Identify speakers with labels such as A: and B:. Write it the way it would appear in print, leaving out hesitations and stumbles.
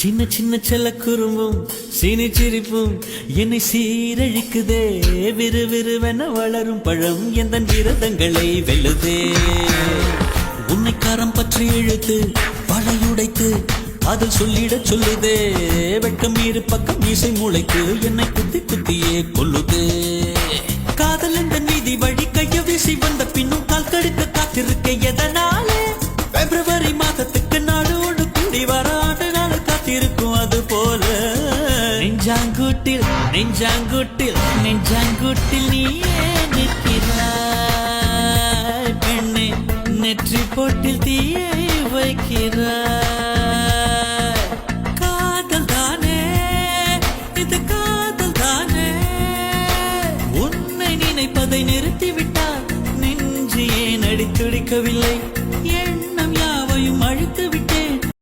A: சின்ன சின்ன செல்ல குறும்பும் சீனி சிரிப்பும் என்னை சீரழிக்குதே. விறுவிறுவென வளரும் பழம் எந்த விரதங்களை வெல்லுதே. உன்னை கரம் பற்றி இழுத்து வளையுடைத்து அதில் சொல்லிட சொல்லுதே. வெட்கம் இரு பக்கம் மீசை முளைத்து என்னை குத்தி குத்தியே கொல்லுதே. காதல் என்ற நீதி வழி கைய வீசி வந்த பின்னும் கால் கடுக்க காத்திருக்க எதனாலே? பிப்ரவரி மாதத்துக்கு நாடோடு கூடி வர ஆண்டு நாள் காத்திருக்கும். அது போல நெஞ்சாங்கூட்டில் நெஞ்சாங்கூட்டில் நெஞ்சாங்கூட்டில் நீயே நிற்கிறாய் பெண்ணே. நெற்றி போட்டில் தீயை வைக்கிறாய். காதல் தானே இது, காதல் தானே. உன்னை நினைப்பதை நிறுத்திவிட்டால் நெஞ்சு ஏன் அடித்துடிக்கவில்லை?